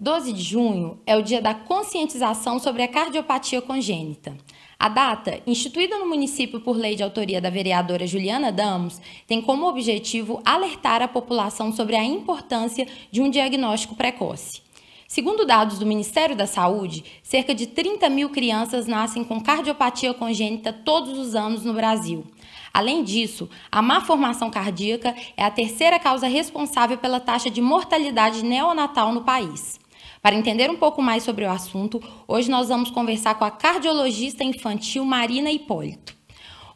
12 de junho é o dia da conscientização sobre a cardiopatia congênita. A data, instituída no município por lei de autoria da vereadora Juliana Damos, tem como objetivo alertar a população sobre a importância de um diagnóstico precoce. Segundo dados do Ministério da Saúde, cerca de 30 mil crianças nascem com cardiopatia congênita todos os anos no Brasil. Além disso, a má formação cardíaca é a terceira causa responsável pela taxa de mortalidade neonatal no país. Para entender um pouco mais sobre o assunto, hoje nós vamos conversar com a cardiologista infantil Marina Hipólito.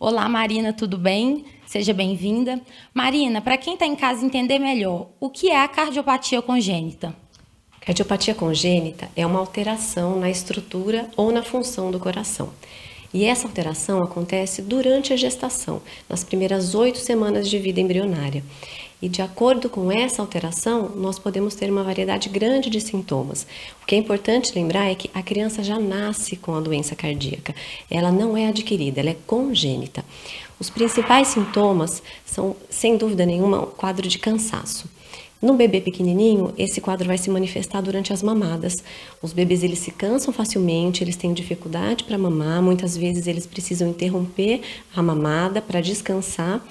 Olá, Marina, tudo bem? Seja bem-vinda. Marina, para quem está em casa entender melhor, o que é a cardiopatia congênita? Cardiopatia congênita é uma alteração na estrutura ou na função do coração. E essa alteração acontece durante a gestação, nas primeiras 8 semanas de vida embrionária. E de acordo com essa alteração, nós podemos ter uma variedade grande de sintomas. O que é importante lembrar é que a criança já nasce com a doença cardíaca. Ela não é adquirida, ela é congênita. Os principais sintomas são, sem dúvida nenhuma, o quadro de cansaço. No bebê pequenininho, esse quadro vai se manifestar durante as mamadas. Os bebês eles se cansam facilmente, eles têm dificuldade para mamar, muitas vezes eles precisam interromper a mamada para descansar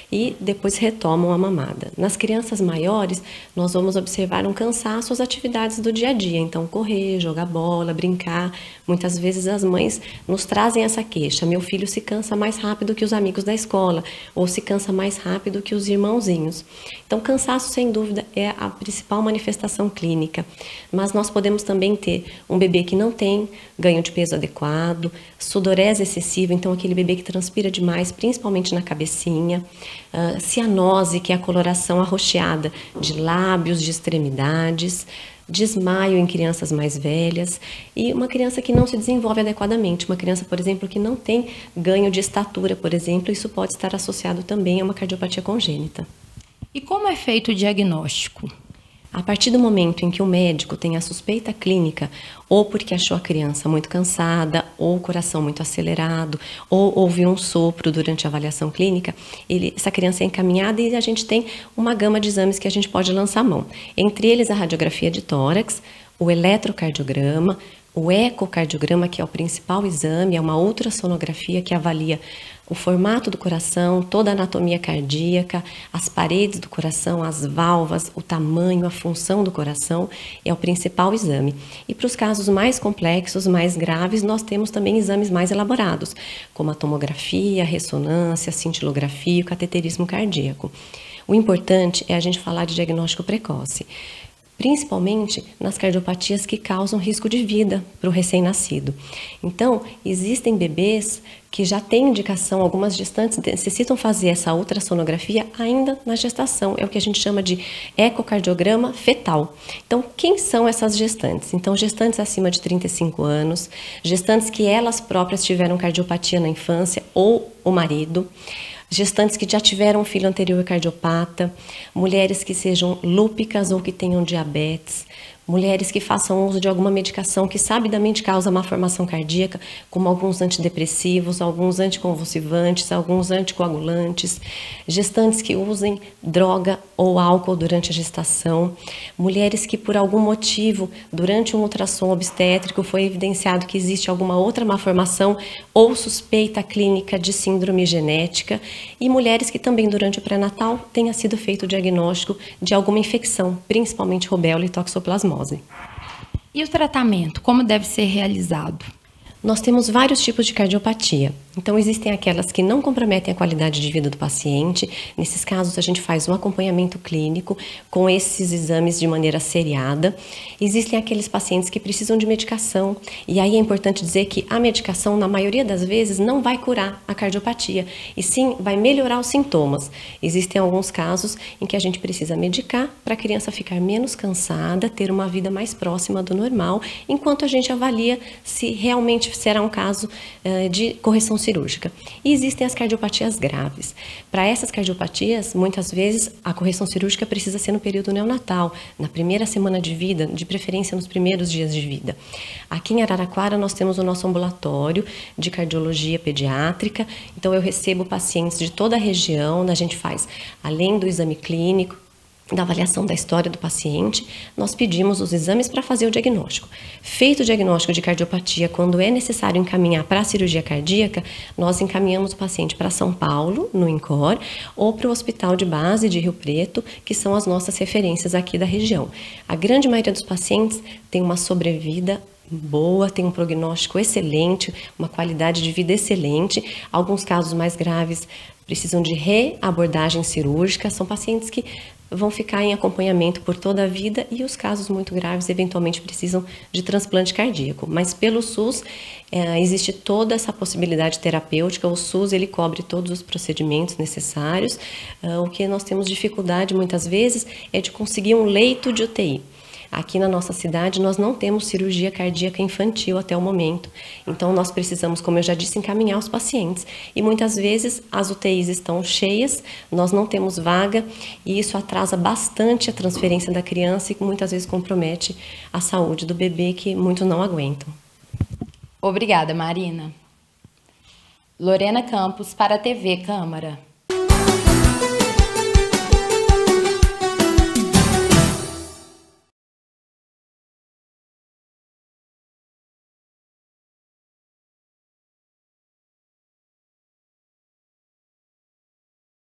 e depois retomam a mamada. Nas crianças maiores, nós vamos observar um cansaço às atividades do dia a dia, então correr, jogar bola, brincar. Muitas vezes as mães nos trazem essa queixa: meu filho se cansa mais rápido que os amigos da escola, ou se cansa mais rápido que os irmãozinhos. Então, cansaço, sem dúvida, é a principal manifestação clínica, mas nós podemos também ter um bebê que não tem ganho de peso adequado, sudorese excessiva, então aquele bebê que transpira demais, principalmente na cabecinha, cianose, que é a coloração arroxeada de lábios, de extremidades, desmaio em crianças mais velhas e uma criança que não se desenvolve adequadamente, uma criança, por exemplo, que não tem ganho de estatura, por exemplo, isso pode estar associado também a uma cardiopatia congênita. E como é feito o diagnóstico? A partir do momento em que o médico tem a suspeita clínica, ou porque achou a criança muito cansada, ou o coração muito acelerado, ou houve um sopro durante a avaliação clínica, essa criança é encaminhada e a gente tem uma gama de exames que a gente pode lançar mão. Entre eles a radiografia de tórax, o eletrocardiograma, o ecocardiograma, que é o principal exame, é uma ultrassonografia que avalia o formato do coração, toda a anatomia cardíaca, as paredes do coração, as válvulas, o tamanho, a função do coração, é o principal exame. E para os casos mais complexos, mais graves, nós temos também exames mais elaborados, como a tomografia, a ressonância, a cintilografia, o cateterismo cardíaco. O importante é a gente falar de diagnóstico precoce, principalmente nas cardiopatias que causam risco de vida para o recém-nascido. Então, existem bebês que já têm indicação, algumas gestantes necessitam fazer essa ultrassonografia ainda na gestação, é o que a gente chama de ecocardiograma fetal. Então, quem são essas gestantes? Então, gestantes acima de 35 anos, gestantes que elas próprias tiveram cardiopatia na infância ou o marido, gestantes que já tiveram um filho anterior cardiopata, mulheres que sejam lúpicas ou que tenham diabetes, mulheres que façam uso de alguma medicação que sabidamente causa má formação cardíaca, como alguns antidepressivos, alguns anticonvulsivantes, alguns anticoagulantes, gestantes que usem droga ou álcool durante a gestação, mulheres que por algum motivo, durante um ultrassom obstétrico, foi evidenciado que existe alguma outra má formação ou suspeita clínica de síndrome genética, e mulheres que também durante o pré-natal tenha sido feito o diagnóstico de alguma infecção, principalmente rubéola e toxoplasmose. E o tratamento, como deve ser realizado? Nós temos vários tipos de cardiopatia. Então, existem aquelas que não comprometem a qualidade de vida do paciente. Nesses casos, a gente faz um acompanhamento clínico com esses exames de maneira seriada. Existem aqueles pacientes que precisam de medicação. E aí é importante dizer que a medicação, na maioria das vezes, não vai curar a cardiopatia, e sim vai melhorar os sintomas. Existem alguns casos em que a gente precisa medicar para a criança ficar menos cansada, ter uma vida mais próxima do normal, enquanto a gente avalia se realmente será um caso de correção cirúrgica. E existem as cardiopatias graves. Para essas cardiopatias, muitas vezes a correção cirúrgica precisa ser no período neonatal, na primeira semana de vida, de preferência nos primeiros dias de vida. Aqui em Araraquara nós temos o nosso ambulatório de cardiologia pediátrica, então eu recebo pacientes de toda a região, a gente faz, além do exame clínico, da avaliação da história do paciente, nós pedimos os exames para fazer o diagnóstico. Feito o diagnóstico de cardiopatia, quando é necessário encaminhar para a cirurgia cardíaca, nós encaminhamos o paciente para São Paulo, no INCOR, ou para o Hospital de Base de Rio Preto, que são as nossas referências aqui da região. A grande maioria dos pacientes tem uma sobrevida boa, tem um prognóstico excelente, uma qualidade de vida excelente. Alguns casos mais graves precisam de reabordagem cirúrgica, são pacientes que vão ficar em acompanhamento por toda a vida e os casos muito graves eventualmente precisam de transplante cardíaco. Mas pelo SUS existe toda essa possibilidade terapêutica, o SUS ele cobre todos os procedimentos necessários. O que nós temos dificuldade muitas vezes é de conseguir um leito de UTI. Aqui na nossa cidade nós não temos cirurgia cardíaca infantil até o momento, então nós precisamos, como eu já disse, encaminhar os pacientes e muitas vezes as UTIs estão cheias, nós não temos vaga e isso atrasa bastante a transferência da criança e muitas vezes compromete a saúde do bebê que muitos não aguentam. Obrigada, Marina. Lorena Campos para a TV Câmara.